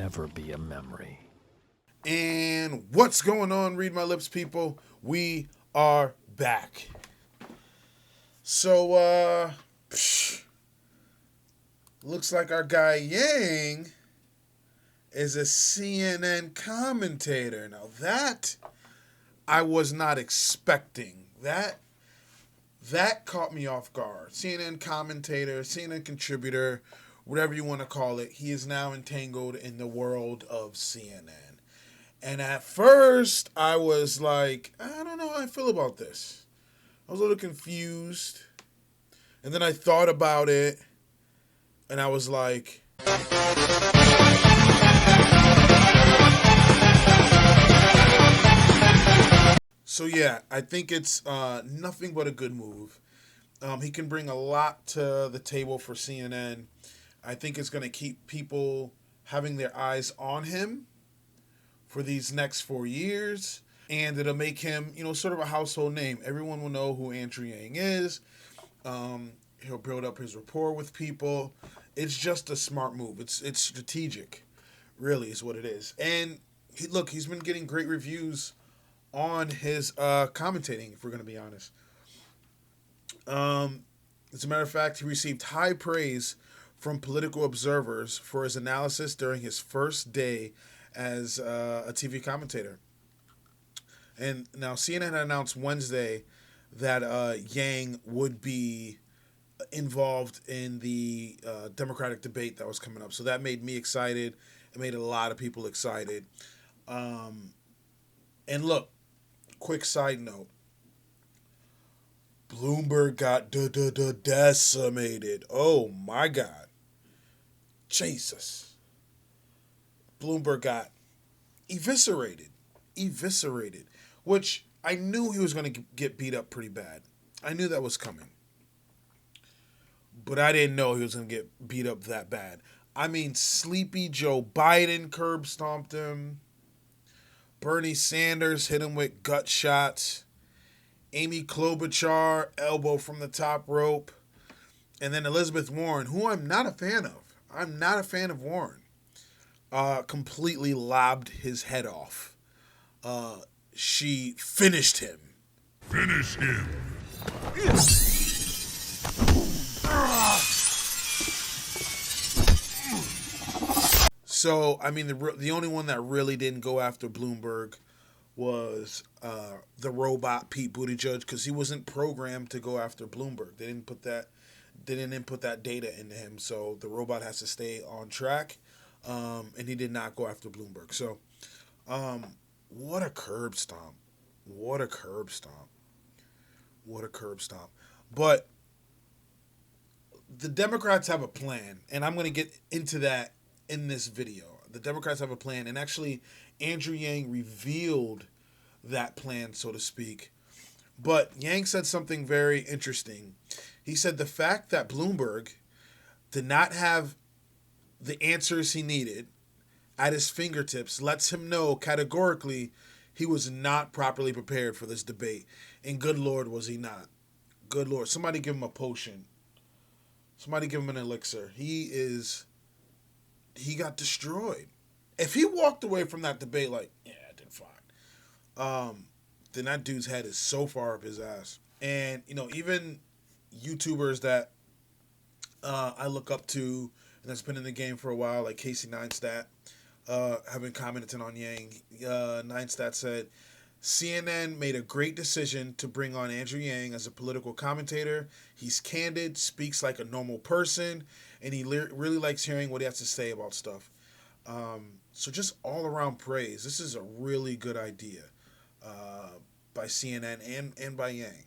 never be a memory. And what's going on, Read My Lips people? We are back. So, looks like our guy Yang is a CNN commentator. Now that I was not expecting. That caught me off guard. CNN commentator, CNN contributor, whatever you want to call it. He is now entangled in the world of CNN. And at first, I was like, I don't know how I feel about this. I was a little confused. And then I thought about it, and I was like, so yeah, I think it's nothing but a good move. He can bring a lot to the table for CNN. I think it's going to keep people having their eyes on him for these next 4 years. And it'll make him, sort of a household name. Everyone will know who Andrew Yang is. He'll build up his rapport with people. It's just a smart move. It's strategic, really, is what it is. And he's been getting great reviews on his commentating, if we're going to be honest. As a matter of fact, he received high praise from political observers for his analysis during his first day as a TV commentator. And now CNN announced Wednesday that Yang would be involved in the Democratic debate that was coming up. So that made me excited. It made a lot of people excited. And look, quick side note. Bloomberg got decimated. Oh my God. Jesus. Bloomberg got eviscerated. Which I knew he was going to get beat up pretty bad. I knew that was coming. But I didn't know he was going to get beat up that bad. I mean, sleepy Joe Biden curb stomped him. Bernie Sanders hit him with gut shots. Amy Klobuchar, elbow from the top rope. And then Elizabeth Warren, who I'm not a fan of. I'm not a fan of Warren. Completely lobbed his head off. She finished him. Finish him. So, I mean, the only one that really didn't go after Bloomberg was the robot Pete Buttigieg, because he wasn't programmed to go after Bloomberg. They didn't input that data into him, so the robot has to stay on track, and he did not go after Bloomberg. So, what a curb stomp! What a curb stomp! But the Democrats have a plan, and I'm going to get into that in this video. The Democrats have a plan, and actually Andrew Yang revealed that plan, so to speak. But Yang said something very interesting. He said the fact that Bloomberg did not have the answers he needed at his fingertips lets him know categorically he was not properly prepared for this debate. And good Lord, was he not. Good Lord. Somebody give him a potion. Somebody give him an elixir. He got destroyed. If he walked away from that debate like, yeah, I did fine, then that dude's head is so far up his ass. And, even YouTubers that I look up to and that's been in the game for a while, like Casey Neistat, have been commenting on Yang. Neistat said, CNN made a great decision to bring on Andrew Yang as a political commentator. He's candid, speaks like a normal person, and he really likes hearing what he has to say about stuff. So just all around praise. This is a really good idea by CNN and by Yang.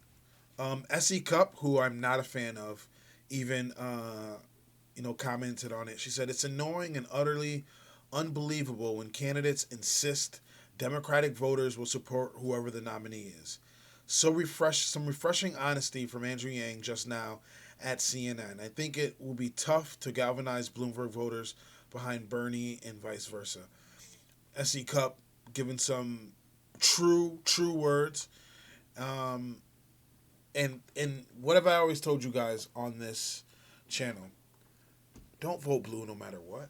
S.E. Cup, who I'm not a fan of, even commented on it. She said, it's annoying and utterly unbelievable when candidates insist Democratic voters will support whoever the nominee is. Some refreshing honesty from Andrew Yang just now at CNN. I think it will be tough to galvanize Bloomberg voters behind Bernie and vice versa. S.E. Cup giving some true words. And what have I always told you guys on this channel? Don't vote blue no matter what.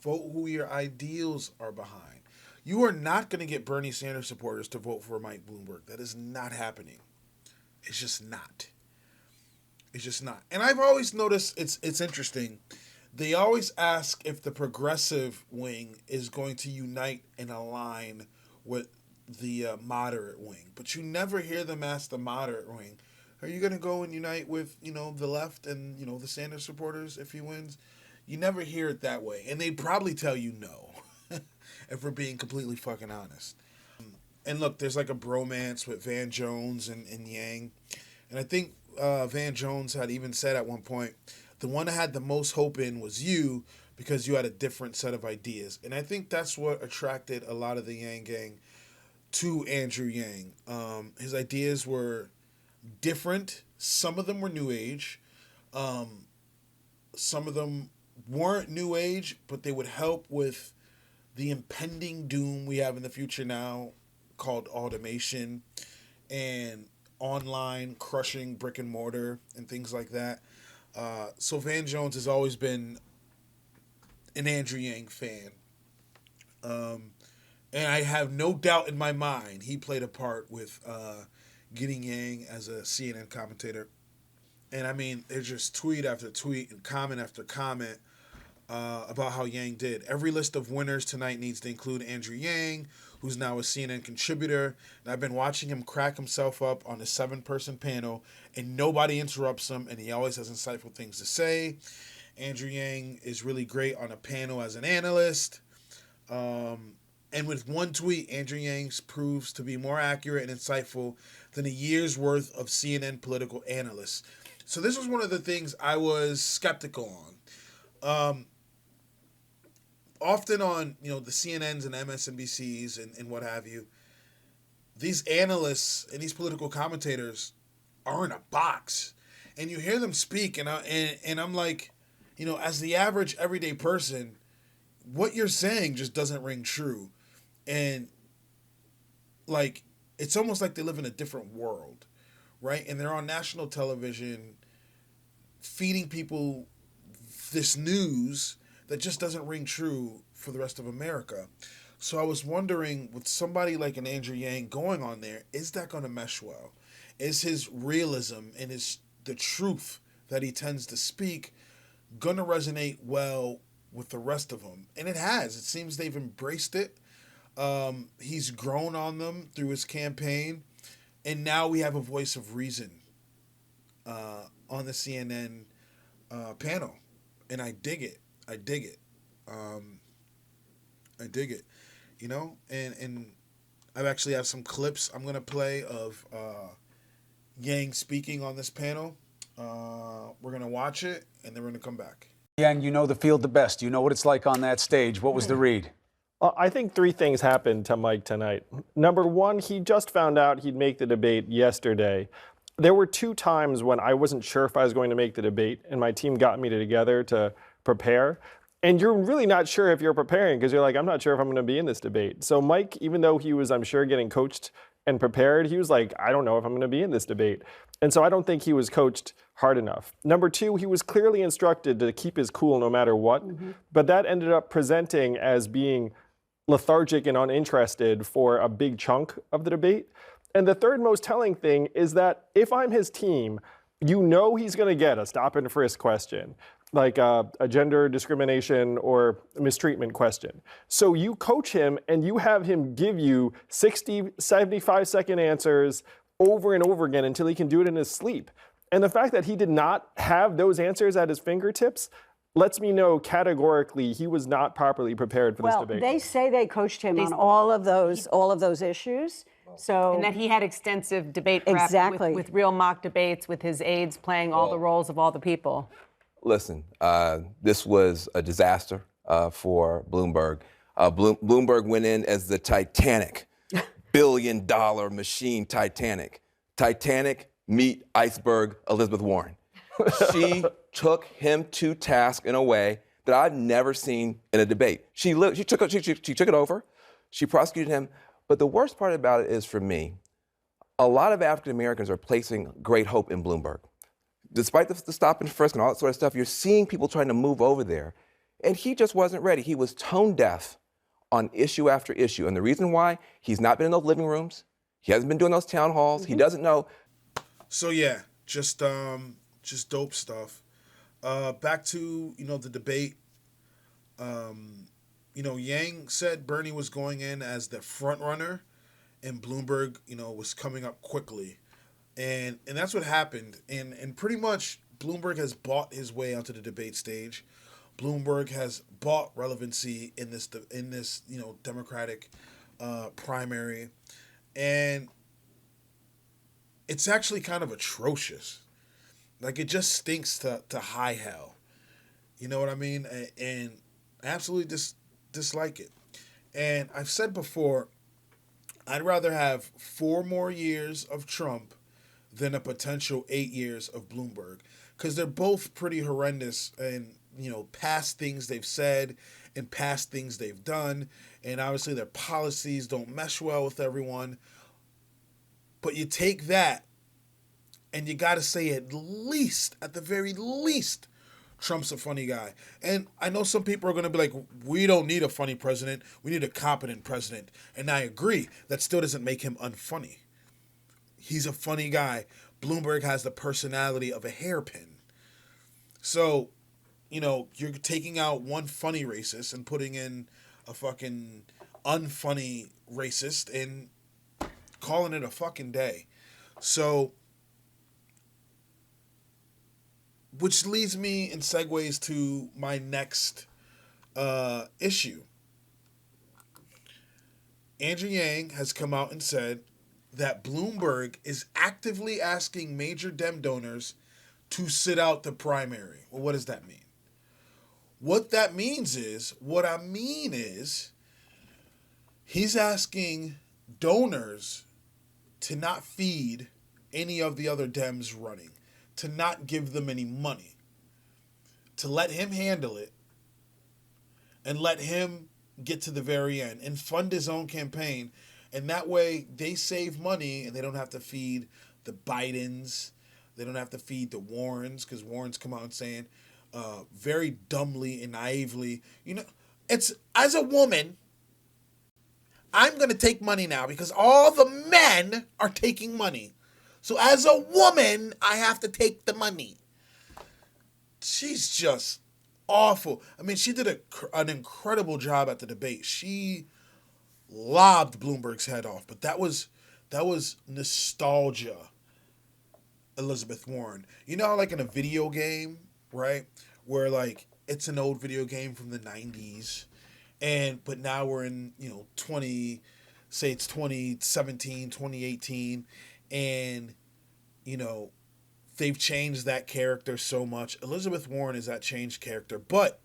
Vote who your ideals are behind. You are not going to get Bernie Sanders supporters to vote for Mike Bloomberg. That is not happening. It's just not. It's just not. And I've always noticed it's interesting. They always ask if the progressive wing is going to unite and align with the moderate wing. But you never hear them ask the moderate wing, are you going to go and unite with, the left and, the Sanders supporters if he wins? You never hear it that way. And they'd probably tell you no, if we're being completely fucking honest. And look, there's like a bromance with Van Jones and Yang. And I think Van Jones had even said at one point, the one I had the most hope in was you because you had a different set of ideas. And I think that's what attracted a lot of the Yang gang to Andrew Yang. His ideas were different. Some of them were New Age. Some of them weren't New Age, but they would help with the impending doom we have in the future now called automation and online crushing brick and mortar and things like that. So Van Jones has always been an Andrew Yang fan. And I have no doubt in my mind he played a part with getting Yang as a CNN commentator. And I mean, there's just tweet after tweet and comment after comment about how Yang did. Every list of winners tonight needs to include Andrew Yang, who's now a CNN contributor. And I've been watching him crack himself up on a 7-person panel, and nobody interrupts him, and he always has insightful things to say. Andrew Yang is really great on a panel as an analyst. And with one tweet, Andrew Yang proves to be more accurate and insightful than a year's worth of CNN political analysts. So this was one of the things I was skeptical on. Often on, the CNNs and MSNBCs and what have you, these analysts and these political commentators are in a box. And you hear them speak, and I'm like, as the average everyday person, what you're saying just doesn't ring true. And, like, it's almost like they live in a different world, right? And they're on national television feeding people this news that just doesn't ring true for the rest of America. So I was wondering, with somebody like an Andrew Yang going on there, is that going to mesh well? Is his realism and the truth that he tends to speak going to resonate well with the rest of them? And it has. It seems they've embraced it. He's grown on them through his campaign. And now we have a voice of reason on the CNN panel. And I dig it. I dig it. And I actually have some clips I'm going to play of Yang speaking on this panel. We're going to watch it, and then we're going to come back. Yang, you know the field the best. You know what it's like on that stage. What was the read? I think 3 things happened to Mike tonight. Number 1, he just found out he'd make the debate yesterday. There were 2 times when I wasn't sure if I was going to make the debate, and my team got me together to prepare. And you're really not sure if you're preparing because you're like, I'm not sure if I'm going to be in this debate. So Mike, even though he was, I'm sure, getting coached and prepared, he was like, I don't know if I'm going to be in this debate. And so I don't think he was coached hard enough. Number 2, he was clearly instructed to keep his cool no matter what. But that ended up presenting as being lethargic and uninterested for a big chunk of the debate. And the third most telling thing is that if I'm his team, you know he's going to get a stop and frisk question, like a gender discrimination or mistreatment question. So you coach him and you have him give you 60, 75-second answers over and over again until he can do it in his sleep. And the fact that he did not have those answers at his fingertips lets me know categorically he was not properly prepared for this debate. Well, they say they coached him on all of those issues. So and that he had extensive debate prep with real mock debates, with his aides playing all the roles of all the people. Listen, this was a disaster for Bloomberg. Bloomberg went in as the Titanic, billion-dollar machine Titanic. Titanic meet iceberg Elizabeth Warren. She took him to task in a way that I've never seen in a debate. She took it over. She prosecuted him. But the worst part about it is, for me, a lot of African Americans are placing great hope in Bloomberg. Despite the stop and frisk and all that sort of stuff, you're seeing people trying to move over there. And he just wasn't ready. He was tone deaf on issue after issue. And the reason why, he's not been in those living rooms. He hasn't been doing those town halls. He doesn't know. So yeah, just dope stuff. Back to, the debate. Yang said Bernie was going in as the front runner and Bloomberg, was coming up quickly. And that's what happened. And pretty much Bloomberg has bought his way onto the debate stage. Bloomberg has bought relevancy in this Democratic primary. And it's actually kind of atrocious. Like, it just stinks to high hell. You know what I mean? And I absolutely dislike it. And I've said before, I'd rather have 4 more years of Trump than a potential 8 years of Bloomberg. Because they're both pretty horrendous and, past things they've said and past things they've done. And obviously their policies don't mesh well with everyone. But you take that and you got to say at the very least, Trump's a funny guy. And I know some people are going to be like, we don't need a funny president. We need a competent president. And I agree. That still doesn't make him unfunny. He's a funny guy. Bloomberg has the personality of a hairpin. So, you're taking out one funny racist and putting in a fucking unfunny racist and calling it a fucking day. So, which leads me and segues to my next issue. Andrew Yang has come out and said that Bloomberg is actively asking major Dem donors to sit out the primary. Well, what does that mean? What I mean is, he's asking donors to not feed any of the other Dems running, to not give them any money, to let him handle it and let him get to the very end and fund his own campaign. And that way they save money and they don't have to feed the Bidens. They don't have to feed the Warrens, because Warrens come out and saying very dumbly and naively, it's, as a woman, I'm going to take money now because all the men are taking money. So as a woman, I have to take the money. She's just awful. I mean, she did an incredible job at the debate. She lobbed Bloomberg's head off, but that was nostalgia. Elizabeth Warren. You know how, like, in a video game, right, where, like, it's an old video game from the 90s, but now we're in, say it's 2017, 2018, and, they've changed that character so much. Elizabeth Warren is that changed character, but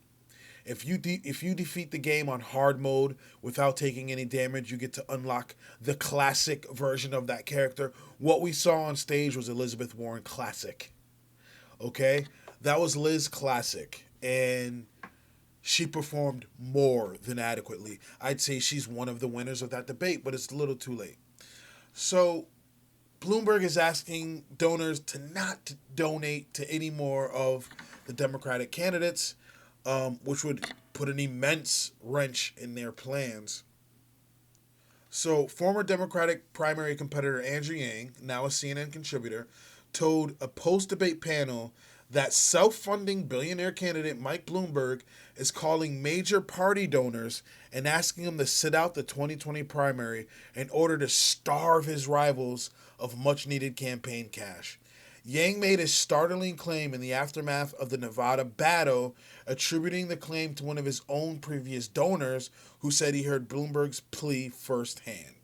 if you defeat the game on hard mode without taking any damage, you get to unlock the classic version of that character. What we saw on stage was Elizabeth Warren Classic. Okay? That was Liz Classic, and she performed more than adequately. I'd say she's one of the winners of that debate, but it's a little too late. So Bloomberg is asking donors to not donate to any more of the Democratic candidates, which would put an immense wrench in their plans. So former Democratic primary competitor Andrew Yang, now a CNN contributor, told a post-debate panel that self-funding billionaire candidate Mike Bloomberg is calling major party donors and asking them to sit out the 2020 primary in order to starve his rivals of much-needed campaign cash. Yang made a startling claim in the aftermath of the Nevada battle, attributing the claim to one of his own previous donors who said he heard Bloomberg's plea firsthand.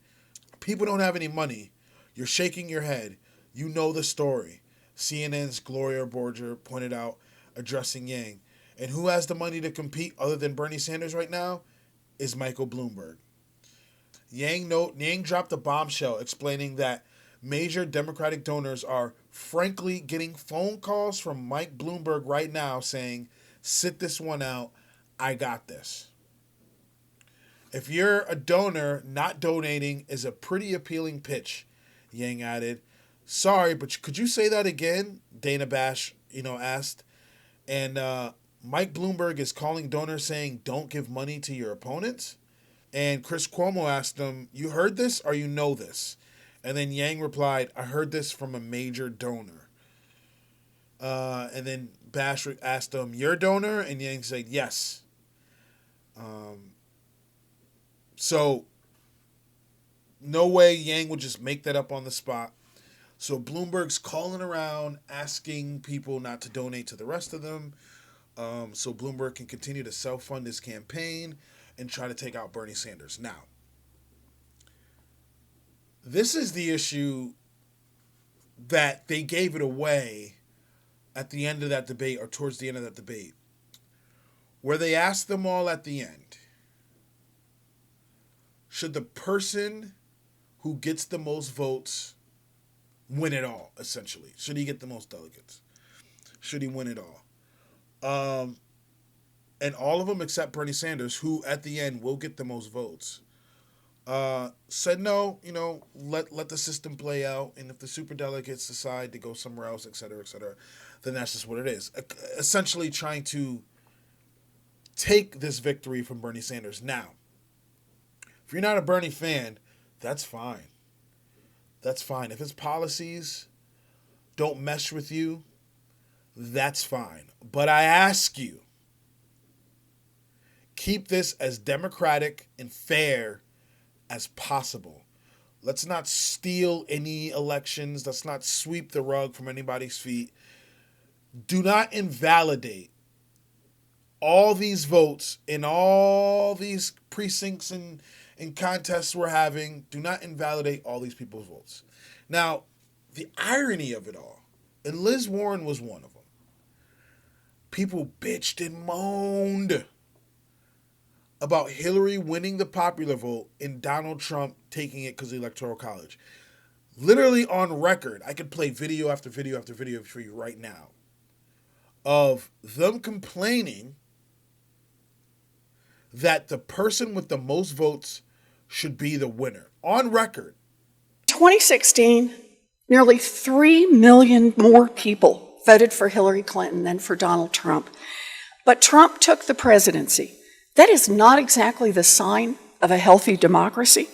People don't have any money. You're shaking your head. You know the story, CNN's Gloria Borger pointed out, addressing Yang. And who has the money to compete other than Bernie Sanders right now is Michael Bloomberg. Yang dropped a bombshell explaining that major Democratic donors are frankly getting phone calls from Mike Bloomberg right now saying, sit this one out, I got this. If you're a donor, not donating is a pretty appealing pitch, Yang added. Sorry, but could you say that again? Dana Bash, asked. And Mike Bloomberg is calling donors saying, don't give money to your opponents. And Chris Cuomo asked him, you heard this or you know this? And then Yang replied, I heard this from a major donor. And then Bash asked him, your donor? And Yang said, yes. So no way Yang would just make that up on the spot. So Bloomberg's calling around asking people not to donate to the rest of them, so Bloomberg can continue to self-fund his campaign and try to take out Bernie Sanders. Now, this is the issue that they gave it away at the end of that debate, or towards the end of that debate, where they asked them all at the end, should the person who gets the most votes win it all, essentially? Should he get the most delegates? Should he win it all? And all of them except Bernie Sanders, who at the end will get the most votes, said no, let the system play out. And if the superdelegates decide to go somewhere else, et cetera, then that's just what it is. Essentially trying to take this victory from Bernie Sanders. Now, if you're not a Bernie fan, that's fine. That's fine. If his policies don't mesh with you, that's fine. But I ask you, keep this as democratic and fair as possible. Let's not steal any elections. Let's not sweep the rug from anybody's feet. Do not invalidate all these votes in all these precincts and contests we're having. Do not invalidate all these people's votes. Now, the irony of it all, and Liz Warren was one of them. People bitched and moaned about Hillary winning the popular vote and Donald Trump taking it because of the Electoral College. Literally on record, I could play video after video after video for you right now of them complaining that the person with the most votes should be the winner. On record. 2016, nearly 3 million more people voted for Hillary Clinton than for Donald Trump. But Trump took the presidency. That is not exactly the sign of a healthy democracy.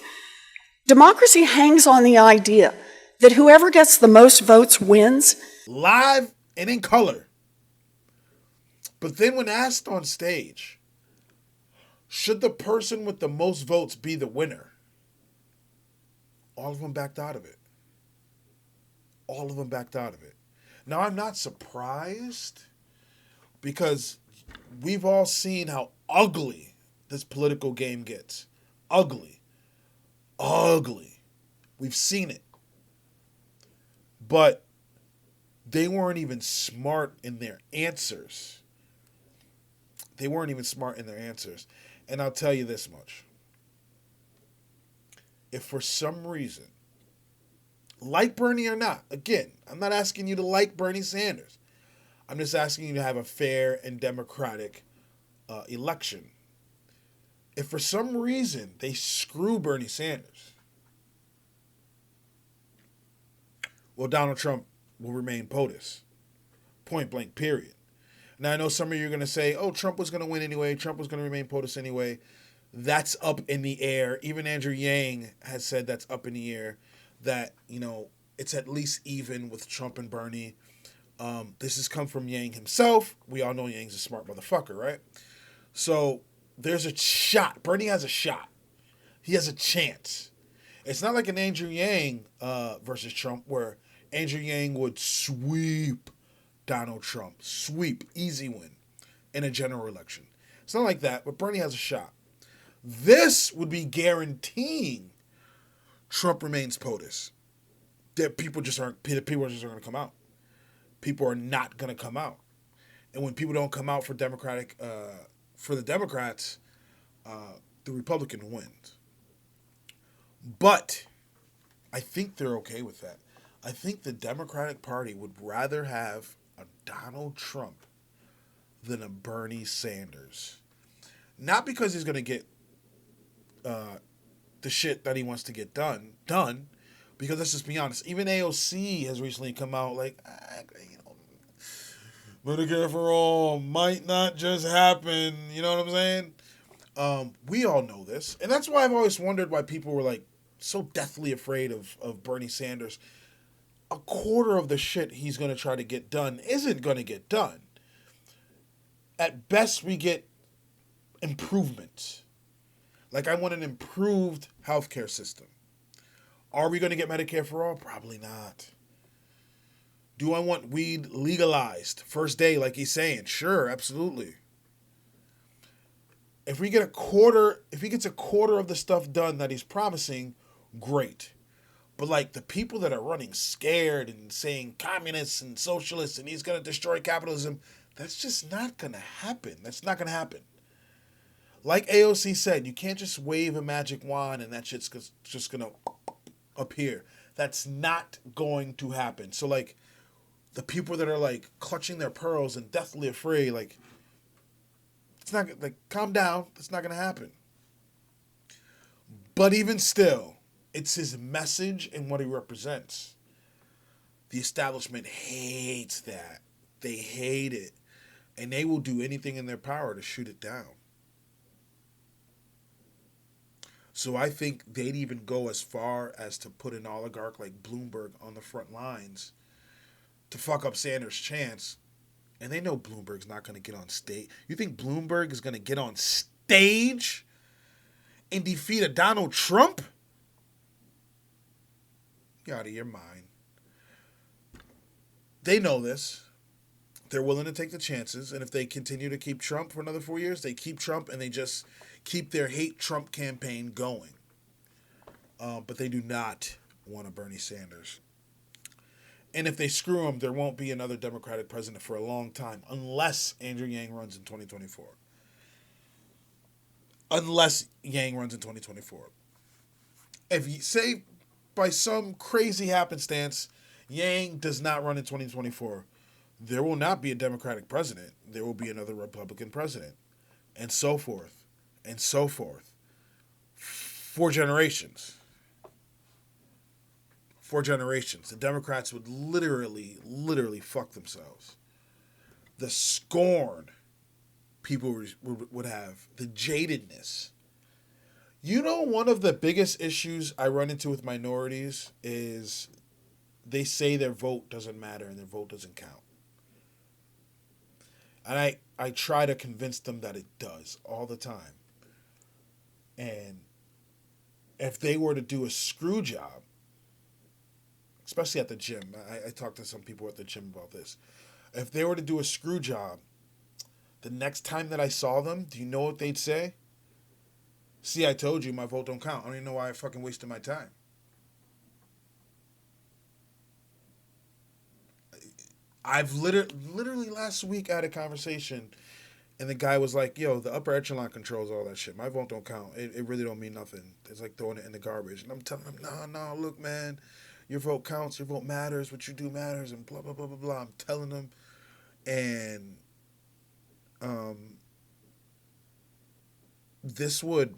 Democracy hangs on the idea that whoever gets the most votes wins. Live and in color. But then when asked on stage, should the person with the most votes be the winner? All of them backed out of it. All of them backed out of it. Now, I'm not surprised because we've all seen how ugly this political game gets. Ugly. Ugly. We've seen it. But they weren't even smart in their answers. They weren't even smart in their answers. And I'll tell you this much. If for some reason, like Bernie or not, again, I'm not asking you to like Bernie Sanders. I'm just asking you to have a fair and democratic election. If for some reason they screw Bernie Sanders, well, Donald Trump will remain POTUS. Point blank, period. Now, I know some of you are going to say, oh, Trump was going to win anyway. Trump was going to remain POTUS anyway. That's up in the air. Even Andrew Yang has said that's up in the air, that, it's at least even with Trump and Bernie. This has come from Yang himself. We all know Yang's a smart motherfucker, right? So there's a shot. Bernie has a shot. He has a chance. It's not like an Andrew Yang versus Trump where Andrew Yang would sweep Donald Trump. Sweep. Easy win in a general election. It's not like that, but Bernie has a shot. This would be guaranteeing Trump remains POTUS. That people just aren't going to come out. People are not going to come out. And when people don't come out for the Democrats, the Republican wins. But I think they're okay with that. I think the Democratic Party would rather have a Donald Trump than a Bernie Sanders. Not because he's going to get the shit that he wants to get done, because let's just be honest, even AOC has recently come out like, Medicare for all might not just happen. You know what I'm saying? We all know this. And that's why I've always wondered why people were like so deathly afraid of Bernie Sanders. A quarter of the shit he's going to try to get done isn't going to get done. At best, we get improvements. Like, I want an improved healthcare system. Are we going to get Medicare for all? Probably not. Do I want weed legalized first day, like he's saying? Sure, absolutely. If he gets a quarter of the stuff done that he's promising, great. But like the people that are running scared and saying communists and socialists and he's going to destroy capitalism, that's just not going to happen. That's not going to happen. Like AOC said, you can't just wave a magic wand and that shit's just going to appear. That's not going to happen. So like the people that are like clutching their pearls and deathly afraid, like, it's not like, calm down. That's not going to happen. But even still, it's his message and what he represents. The establishment hates that. They hate it. And they will do anything in their power to shoot it down. So I think they'd even go as far as to put an oligarch like Bloomberg on the front lines to fuck up Sanders' chance. And they know Bloomberg's not going to get on stage. You think Bloomberg is going to get on stage and defeat a Donald Trump? You're out of your mind. They know this. They're willing to take the chances. And if they continue to keep Trump for another 4 years, they keep Trump and they just keep their hate Trump campaign going. But they do not want a Bernie Sanders. And if they screw him, there won't be another Democratic president for a long time, unless Andrew Yang runs in 2024. Unless Yang runs in 2024. If you say by some crazy happenstance, Yang does not run in 2024, there will not be a Democratic president. There will be another Republican president. And so forth. And so forth. 4 generations. 4 generations. The Democrats would literally fuck themselves. The scorn people would have. The jadedness. You know, one of the biggest issues I run into with minorities is they say their vote doesn't matter and their vote doesn't count. And I try to convince them that it does all the time. And if they were to do a screw job, especially at the gym, I talked to some people at the gym about this. If they were to do a screw job, the next time that I saw them, do you know what they'd say? See, I told you my vote don't count. I don't even know why I fucking wasted my time. I've literally last week I had a conversation and the guy was like, yo, the upper echelon controls all that shit. My vote don't count. It really don't mean nothing. It's like throwing it in the garbage. And I'm telling him, no, look, man, your vote counts. Your vote matters. What you do matters and blah, blah, blah, blah, blah. I'm telling him. And this would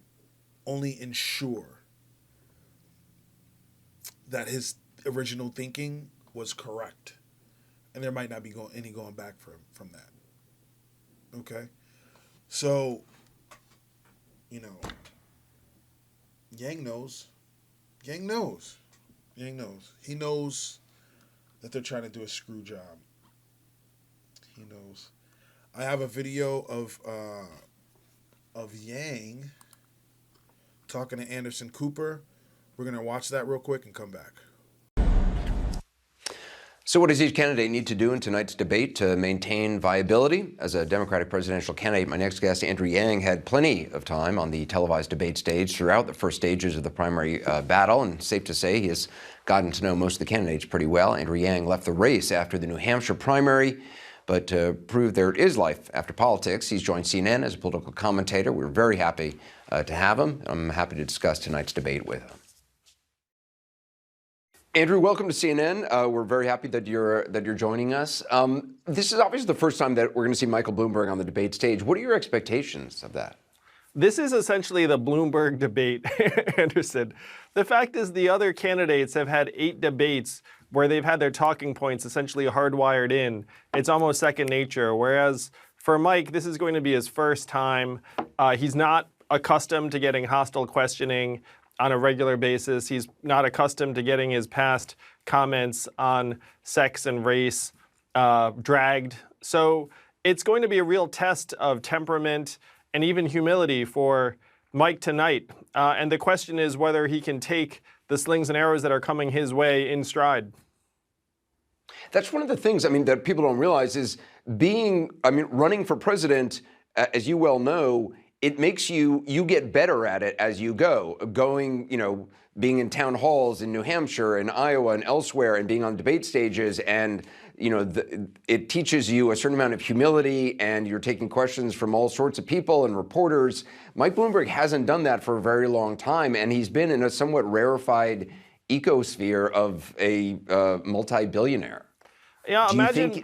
only ensure that his original thinking was correct. And there might not be any going back from that. Okay? So, you know, Yang knows. Yang knows. Yang knows. He knows that they're trying to do a screw job. He knows. I have a video of Yang talking to Anderson Cooper. We're going to watch that real quick and come back. So what does each candidate need to do in tonight's debate to maintain viability? As a Democratic presidential candidate, my next guest, Andrew Yang, had plenty of time on the televised debate stage throughout the first stages of the primary battle, and safe to say he has gotten to know most of the candidates pretty well. Andrew Yang left the race after the New Hampshire primary, but to prove there is life after politics, he's joined CNN as a political commentator. We're very happy to have him. I'm happy to discuss tonight's debate with him. Andrew, welcome to CNN. We're very happy that you're joining us. This is obviously the first time that we're going to see Michael Bloomberg on the debate stage. What are your expectations of that? This is essentially the Bloomberg debate, Anderson. The fact is the other candidates have had 8 debates where they've had their talking points essentially hardwired in. It's almost second nature. Whereas for Mike, this is going to be his first time. He's not accustomed to getting hostile questioning on a regular basis. He's not accustomed to getting his past comments on sex and race dragged. So it's going to be a real test of temperament and even humility for Mike tonight. And the question is whether he can take the slings and arrows that are coming his way in stride. That's one of the things, that people don't realize is running for president, as you well know, it makes you get better at it as you go. Being in town halls in New Hampshire and Iowa and elsewhere and being on debate stages and, it teaches you a certain amount of humility and you're taking questions from all sorts of people and reporters. Mike Bloomberg hasn't done that for a very long time, and he's been in a somewhat rarefied ecosphere of a multi-billionaire. Yeah,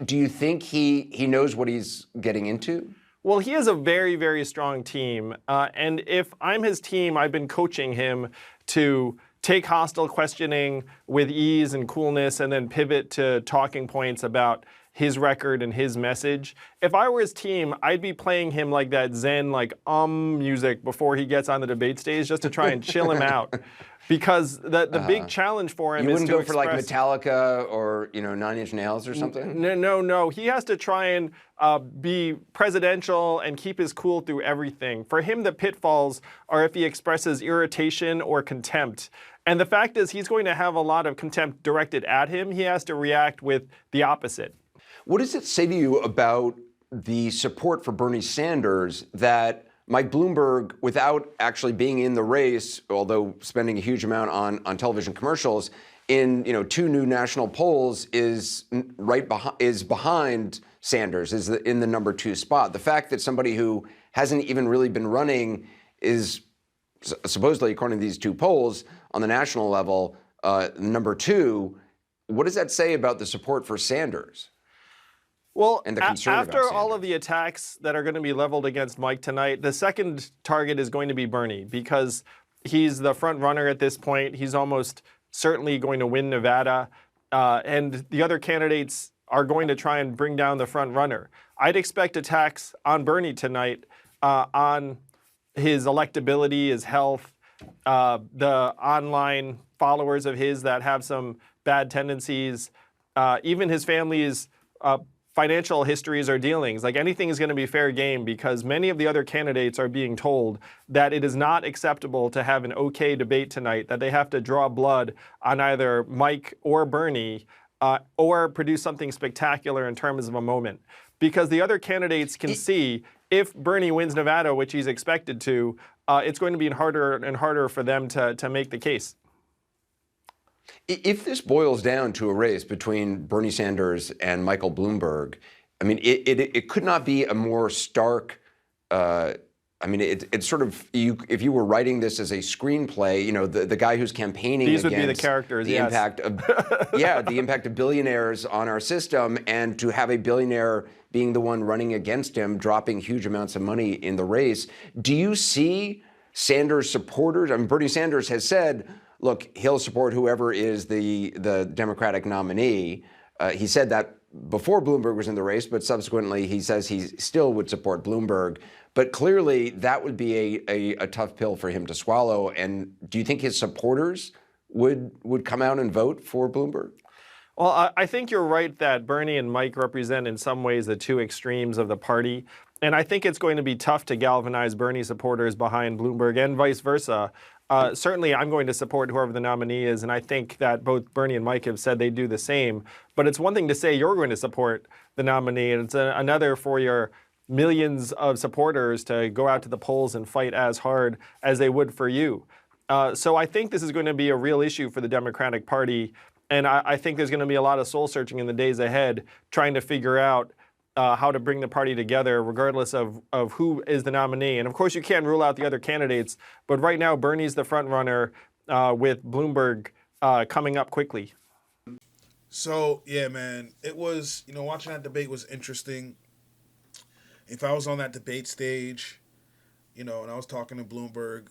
Do you think he knows what he's getting into? Well, he has a very, very strong team. And if I'm his team, I've been coaching him to take hostile questioning with ease and coolness and then pivot to talking points about his record and his message. If I were his team, I'd be playing him like that Zen, music before he gets on the debate stage just to try and chill him out. Because the big challenge for him is to You wouldn't go for like Metallica or, Nine Inch Nails or something? No. He has to try and be presidential and keep his cool through everything. For him, the pitfalls are if he expresses irritation or contempt. And the fact is he's going to have a lot of contempt directed at him. He has to react with the opposite. What does it say to you about the support for Bernie Sanders that Mike Bloomberg, without actually being in the race, although spending a huge amount on television commercials, in two new national polls is behind Sanders, is in the number 2 spot. The fact that somebody who hasn't even really been running is supposedly, according to these 2 polls, on the national level, number 2. What does that say about the support for Sanders? Well, and the concern after all of the attacks that are going to be leveled against Mike tonight, the second target is going to be Bernie because he's the front runner at this point. He's almost certainly going to win Nevada, and the other candidates are going to try and bring down the front runner. I'd expect attacks on Bernie tonight, on his electability, his health, the online followers of his that have some bad tendencies, even his family's financial histories or dealings. Anything is going to be fair game because many of the other candidates are being told that it is not acceptable to have an okay debate tonight, that they have to draw blood on either Mike or Bernie or produce something spectacular in terms of a moment. Because the other candidates can see if Bernie wins Nevada, which he's expected to, it's going to be harder and harder for them to make the case. If this boils down to a race between Bernie Sanders and Michael Bloomberg, it could not be a more stark. It's sort of if you were writing this as a screenplay, the guy who's campaigning these would against be the characters. The impact of the impact of billionaires on our system, and to have a billionaire being the one running against him, dropping huge amounts of money in the race. Do you see Sanders supporters? Bernie Sanders has said, look, he'll support whoever is the Democratic nominee. He said that before Bloomberg was in the race, but subsequently he says he still would support Bloomberg. But clearly that would be a tough pill for him to swallow. And do you think his supporters would come out and vote for Bloomberg? Well, I think you're right that Bernie and Mike represent in some ways the 2 extremes of the party. And I think it's going to be tough to galvanize Bernie supporters behind Bloomberg and vice versa. Certainly, I'm going to support whoever the nominee is, and I think that both Bernie and Mike have said they do the same. But it's one thing to say you're going to support the nominee, and it's another for your millions of supporters to go out to the polls and fight as hard as they would for you. So I think this is going to be a real issue for the Democratic Party, and I think there's going to be a lot of soul-searching in the days ahead, trying to figure out how to bring the party together regardless of who is the nominee. And of course, you can't rule out the other candidates, but right now, Bernie's the front runner with Bloomberg coming up quickly. So, yeah, man, it was, watching that debate was interesting. If I was on that debate stage, and I was talking to Bloomberg,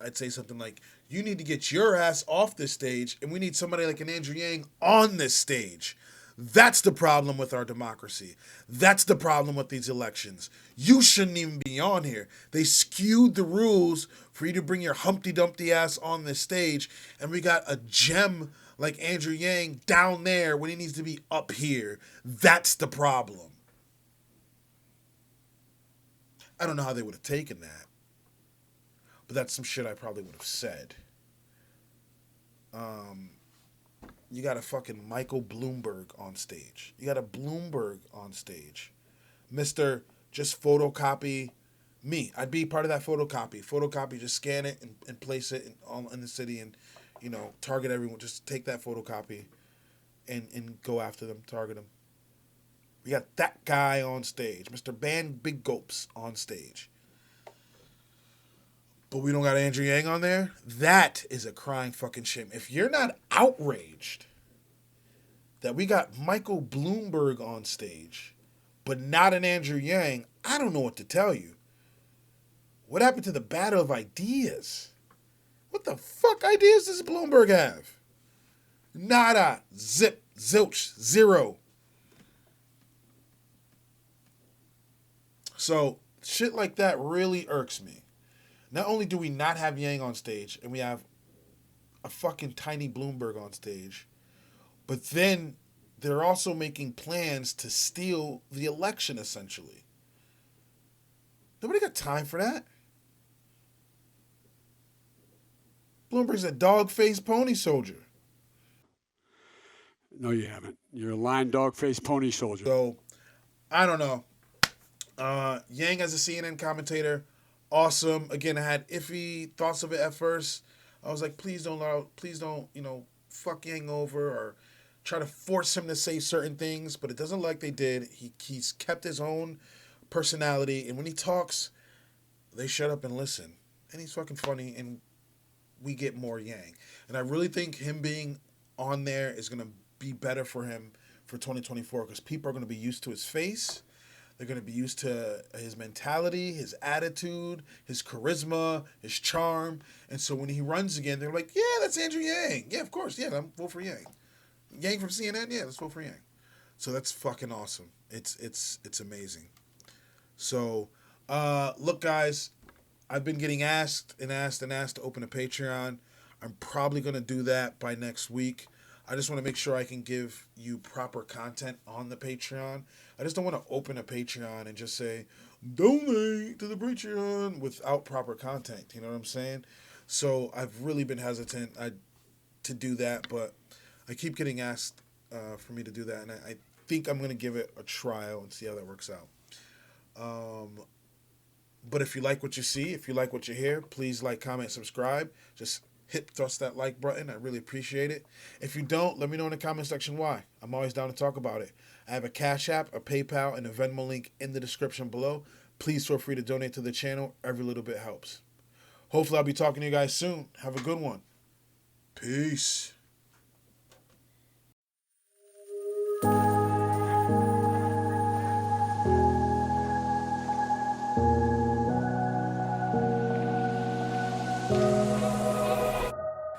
I'd say something like, You need to get your ass off this stage, and we need somebody like an Andrew Yang on this stage. That's the problem with our democracy. That's the problem with these elections. You shouldn't even be on here. They skewed the rules for you to bring your Humpty Dumpty ass on this stage, and we got a gem like Andrew Yang down there when he needs to be up here. That's the problem. I don't know how they would have taken that, but that's some shit I probably would have said. You got a fucking Michael Bloomberg on stage. You got a Bloomberg on stage. Mr. Just photocopy me. I'd be part of that photocopy. Photocopy, just scan it and place it in the city and, you know, target everyone. Just take that photocopy and go after them, target them. We got that guy on stage. Mr. Ban Big Gulps on stage. But we don't got Andrew Yang on there? That is a crying fucking shame. If you're not outraged that we got Michael Bloomberg on stage, but not an Andrew Yang, I don't know what to tell you. What happened to the battle of ideas? What the fuck ideas does Bloomberg have? Nada. Zip. Zilch. Zero. So, shit like that really irks me. Not only do we not have Yang on stage, and we have a fucking tiny Bloomberg on stage, but then they're also making plans to steal the election, essentially. Nobody got time for that. Bloomberg's a dog-faced pony soldier. No, you haven't. You're a lying dog-faced pony soldier. So, I don't know. Yang as a CNN commentator, awesome. Again, I had iffy thoughts of it at first. I was like, please don't, fuck Yang over or try to force him to say certain things, but it doesn't look like they did. He's kept his own personality, and when he talks, they shut up and listen. And he's fucking funny, and we get more Yang. And I really think him being on there is going to be better for him for 2024 because people are going to be used to his face. They're going to be used to his mentality, his attitude, his charisma, his charm. And so when he runs again, they're like, yeah, that's Andrew Yang. Yeah, of course. Yeah, I'm vote for Yang. Yang from CNN? Yeah, let's vote for Yang. So that's fucking awesome. It's amazing. So, look, guys, I've been getting asked to open a Patreon. I'm probably going to do that by next week. I just want to make sure I can give you proper content on the Patreon. I just don't want to open a Patreon and just say, donate to the Patreon without proper content. You know what I'm saying? So I've really been hesitant to do that, but I keep getting asked for me to do that, and I think I'm going to give it a trial and see how that works out. But if you like what you see, if you like what you hear, please like, comment, subscribe. Just thrust that like button. I really appreciate it. If you don't, let me know in the comment section why. I'm always down to talk about it. I have a Cash App, a PayPal, and a Venmo link in the description below. Please feel free to donate to the channel. Every little bit helps. Hopefully I'll be talking to you guys soon. Have a good one. Peace.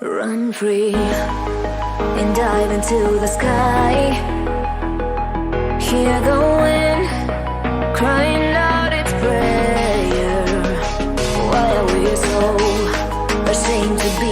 Run free and dive into the sky. Hear the wind crying out its prayer. Why are we so ashamed to be